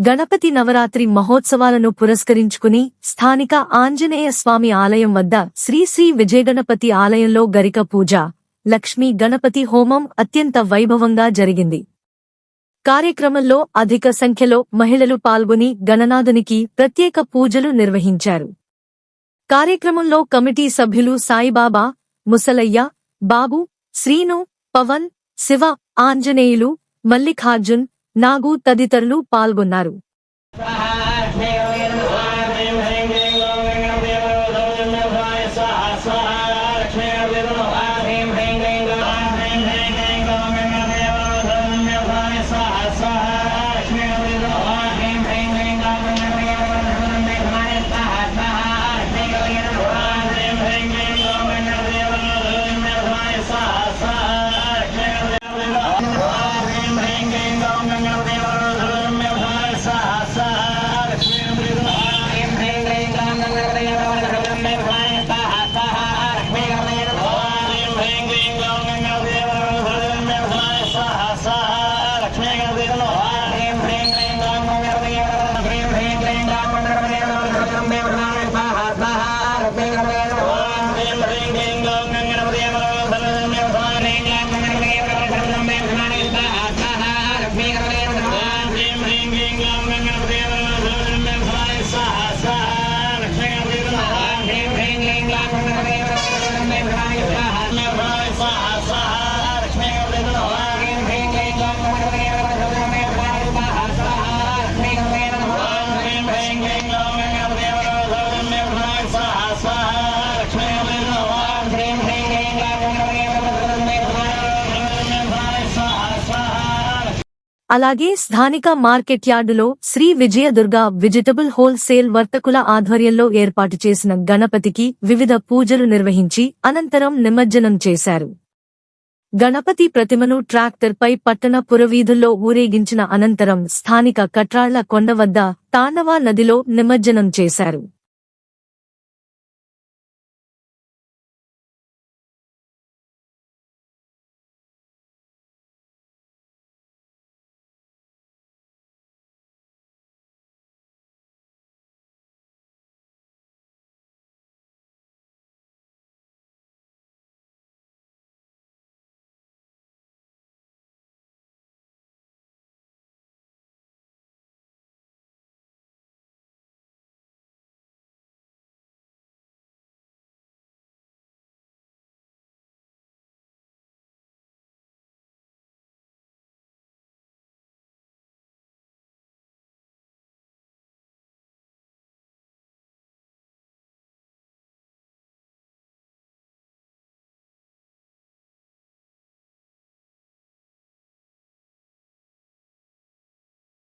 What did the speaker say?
గణపతి నవరాత్రి మహోత్సవాలను పురస్కరించుకుని స్థానిక ఆంజనేయ స్వామి ఆలయం వద్ద శ్రీ శ్రీ విజయగణపతి ఆలయంలో గరిక పూజ, లక్ష్మీ గణపతి హోమం అత్యంత వైభవంగా జరిగింది. కార్యక్రమంలో అధిక సంఖ్యలో మహిళలు పాల్గొని గణనాథునికి ప్రత్యేక పూజలు నిర్వహించారు. కార్యక్రమంలో కమిటీ సభ్యులు సాయిబాబా, ముసలయ్య, బాబు, శ్రీను, పవన్, శివ, ఆంజనేయులు, మల్లికార్జున్, నాగు తదితరులు పాల్గొన్నారు. అలాగే స్థానిక మార్కెట్ యార్డులో Shri Vijayadurga vegetable wholesale వర్తకుల ఆధ్వర్యంలో ఏర్పాటు చేసిన గణపతికి వివిధ పూజలు నిర్వహించి అనంతరం నిమజ్జనం చేశారు. గణపతి ప్రతిమను ట్రాక్టర్పై పట్టణ పురవీధుల్లో ఊరేగించిన అనంతరం స్థానిక కట్రాళ్ల కొండ వద్ద తాండవ నదిలో నిమజ్జనం చేశారు.